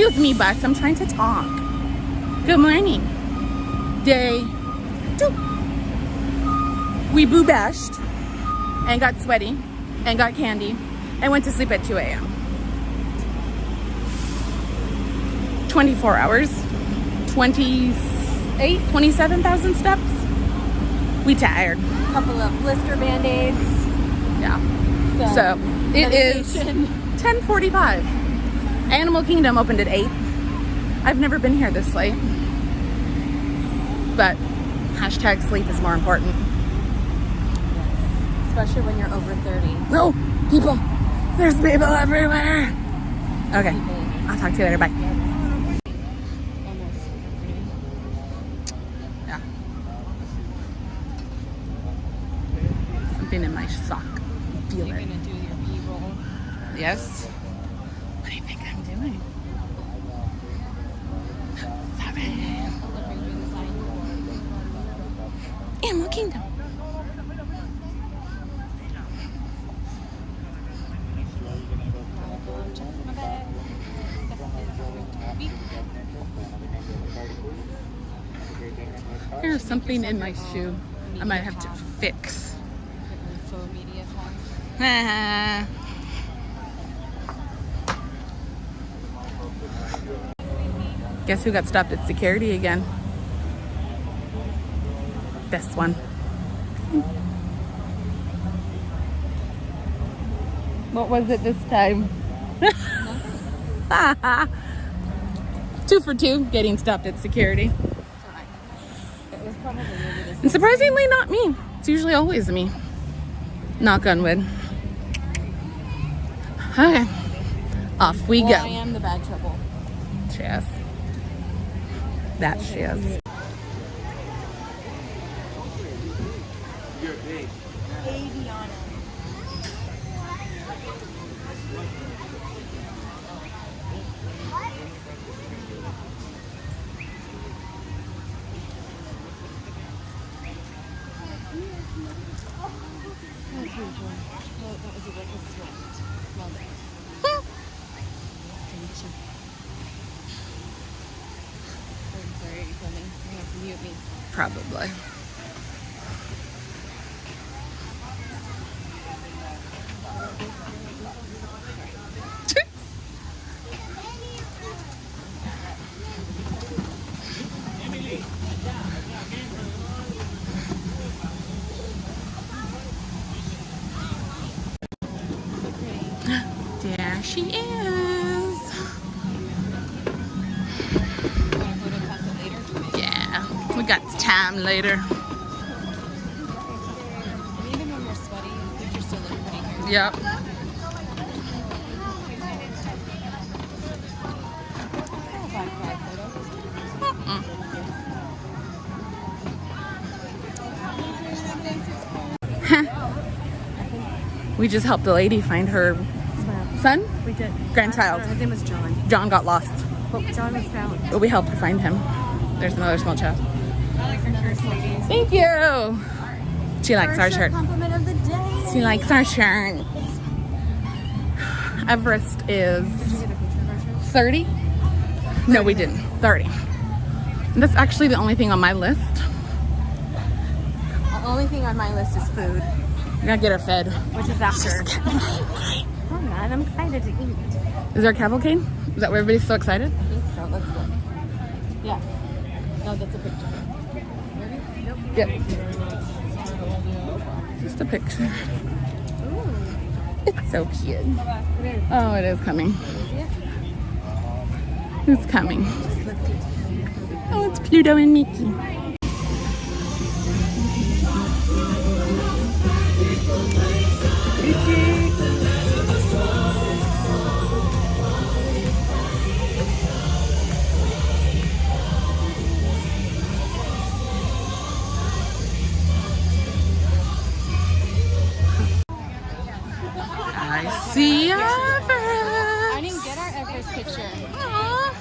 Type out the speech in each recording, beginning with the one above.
Excuse me, bus. I'm trying to talk. Good morning. Day 2. We boo bashed and got sweaty and got candy and went to sleep at 2 a.m. 24 hours, 27,000 steps. We tired. A couple of blister band-aids. Yeah. So it is 10:45. Animal Kingdom opened at 8. I've never been here this late. But hashtag sleep is more important. Especially when you're over 30. No, people. There's people everywhere. Okay. I'll talk to you later. Bye. Yeah. Something in my sock. Feel You're it. gonna do your B-roll. Yes. What do you think I'm doing? Sorry. Animal Kingdom. There's something in my shoe I might have to fix. Info media talk. Guess who got stopped at security again? This one. What was it this time? 2 for 2, getting stopped at security. It was probably maybe this. And surprisingly not me. It's usually always me. Knock on wood. Okay. Off we Well, go. I am the bad trouble. She is. That she is. Probably. There she is. Yeah, we got time later. Even when you're sweaty, you're still looking pretty good. Yep. We just helped the lady find her son, We did. grandchild. His name was John. John got lost, But John was found. but we helped her find him. There's another small child. Another lady. Thank you. She likes our shirt. Compliment of the day. She likes our shirt. Everest is Did you get a picture of our shirt? 30? No, we didn't. 30. And that's actually the only thing on my list. The only thing on my list is food, We gotta get her fed. which is after. I'm not. I'm excited to eat. Is there a cavalcade? Is that why everybody's so excited? I think so. Let's look. Yeah. No, that's a picture. Yep. Just a picture. Ooh. It's so cute. It is. Oh, it is coming. It's coming. Oh, it's Pluto and Mickey. I see Everest. I didn't get our Everest picture. Aw.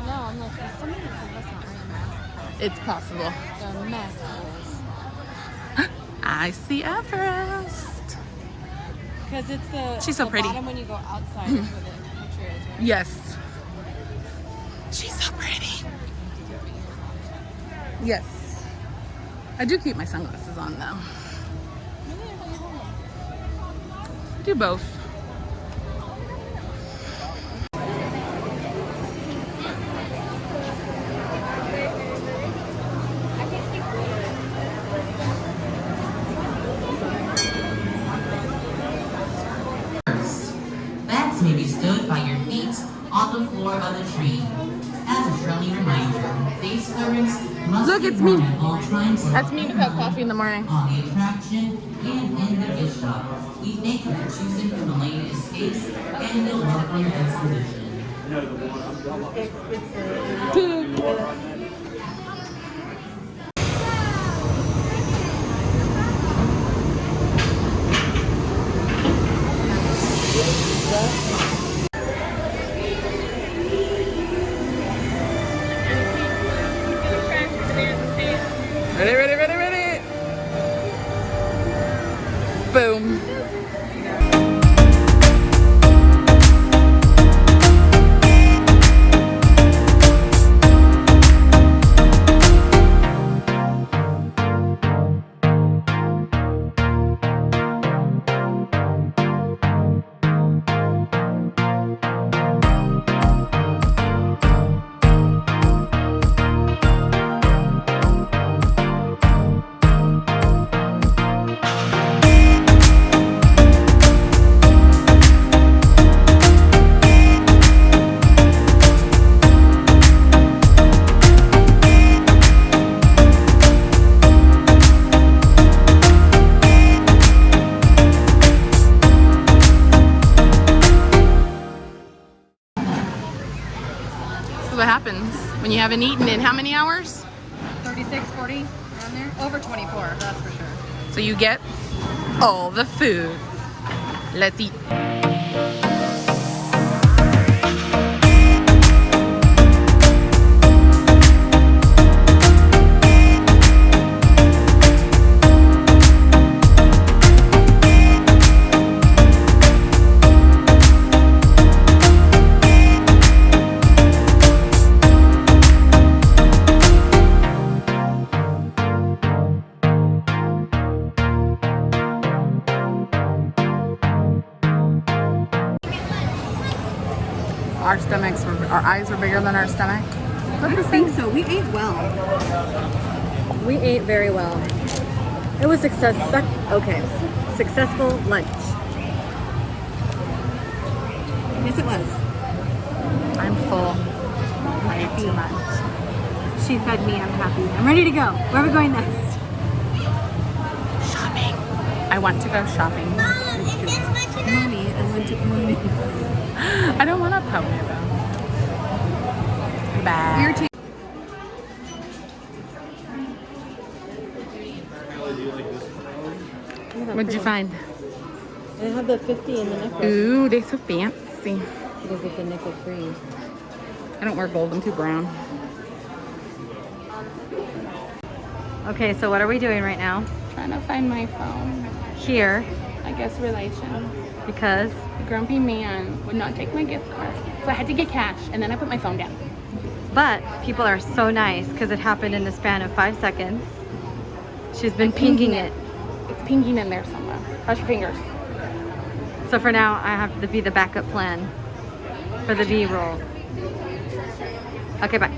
No, I'm like, there's so many people that's not wearing masks. It's possible. They're mask holes. I see Everest. Because it's the, She's so the pretty. bottom when you go outside is where the picture is, right? Yes. Yes. I do keep my sunglasses on though. Do both. Bags may be stowed by your feet on the floor of the tree. As a friendly reminder, face coverings must Look, be it's worn me. at all times. That's me without coffee in the morning. On the attraction and in the gift shop. We thank you for choosing Himalayan Escapes and you'll welcome expedition. Ready, ready, ready, ready. Boom. What happens when you haven't eaten in how many hours? 36, 40, around there. Over 24, that's for sure. So you get all the food. Let's eat. Our stomachs were, our eyes were bigger than our stomach. I don't think so. We ate well. We ate very well. It was successful lunch. Yes, it was. I'm full. I ate too much. She fed me. I'm happy. I'm ready to go. Where are we going next? Shopping. I want to go shopping. Mommy, I want to pony. I don't want a pony though. Bye. You're too. What'd you find? I have the 50 in the necklace. Ooh, they're so fancy. Because it's the nickel free. I don't wear gold. I'm too brown. Okay, so what are we doing right now? Trying to find my phone. Here, I guess relations. because The grumpy man would not take my gift card, so I had to get cash, and then I put my phone down. but people are so nice because it happened in the span of 5 seconds. She's been pinging it. It's pinging in there somewhere. Cross your fingers. So for now, I have to be the backup plan for the B-roll. Okay, bye.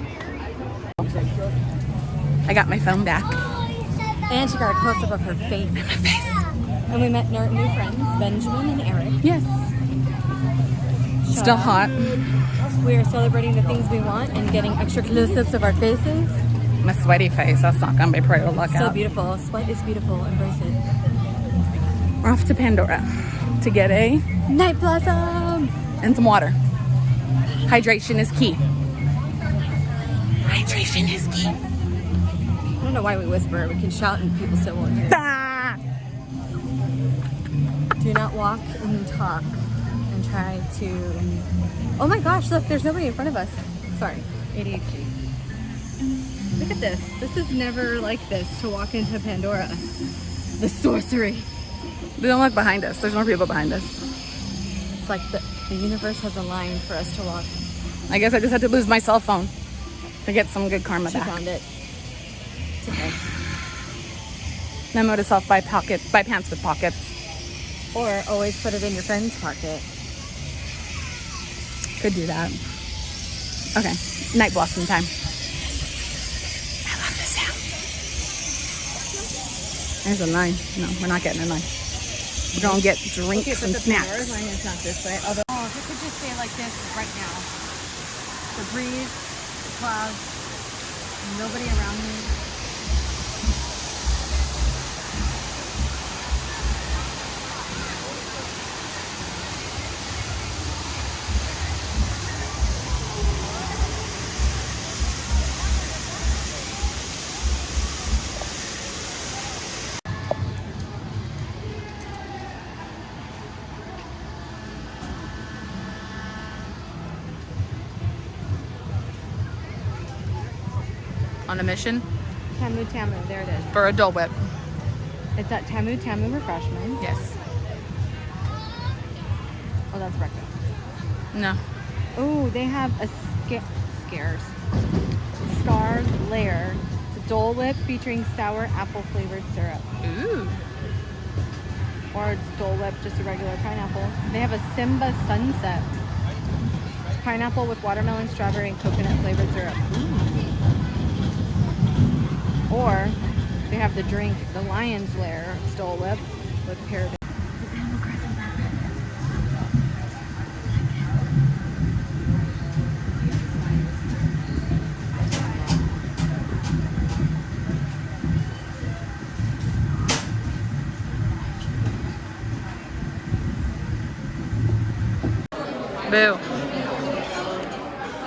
I got my phone back. And she got a close-up of her face. And we met our new friends, Benjamin and Eric. Yes. Still hot. We are celebrating the things we want and getting extra close-ups of our faces. My sweaty face. That's not gonna be pretty to look So at. beautiful. Sweat is beautiful. Embrace it. We're off to Pandora to get a Night Blossom! and some water. Hydration is key. Hydration is key. I don't know why we whisper. We can shout and people still won't hear. Ah! Do not walk and talk and try to... Oh my gosh, look, there's nobody in front of us. Sorry, ADHD. Look at this. This is never like this, to walk into Pandora. The sorcery. Don't look behind us. There's more people behind us. It's like the universe has aligned for us to walk. I guess I just had to lose my cell phone to get some good karma She back. found it. It's okay. Memo to self, buy pants with pockets. Or always put it in your friend's pocket. Could do that. Okay, night blossom time. I love this sound. There's a line. No, we're not getting a line. We're gonna get drinks and snacks. It's not this way. Although, if it could just stay like this right now. The breeze, the clouds, nobody around me. On a mission Tamu Tamu, there it is. for a Dole Whip. It's at Tamu Tamu Refreshment. Yes. Oh, that's breakfast. No. Oh, they have a Scars Lair. It's a Dole Whip featuring sour apple flavored syrup. Ooh. Or a Dole Whip, just a regular pineapple. They have a Simba Sunset. It's pineapple with watermelon, strawberry, and coconut flavored syrup. Or they have the drink, the Lion's Lair Dole Whip with pear. Boo.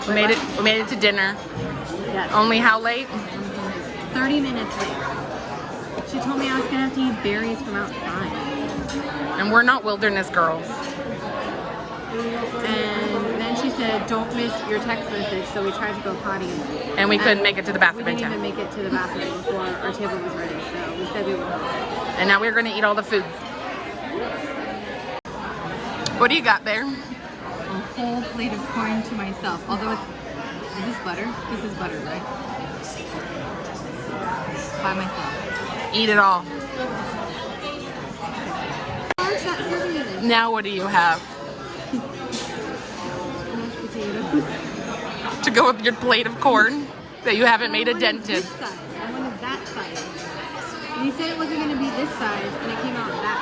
We made it. We made it to dinner. Yes. Only how late? 30 minutes late. She told me I was gonna have to eat berries from outside. And we're not wilderness girls. And then she said, don't miss your text message, so we tried to go potty. And we couldn't make it to the We bathroom in didn't even time. make it to the bathroom before our table was ready, so we said we would. And now we're gonna eat all the foods. What do you got there? A whole plate of corn to myself. Although it's, is this butter? This is butter, right? By myself. Eat it all. Mark's not serving me this. Now what do you have Mashed potatoes. to go with your plate of corn that you haven't made a dent in? This size. I wanted that size. And he said it wasn't going to be this size, and it came out that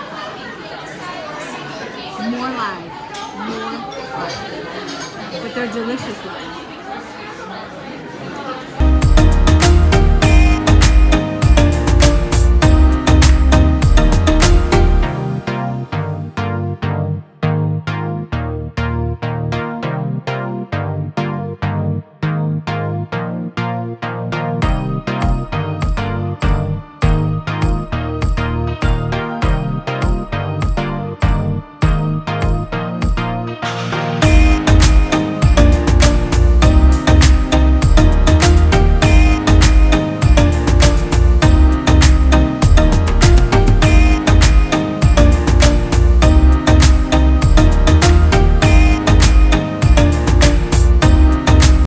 size. More lies. More lies. But they're delicious lies.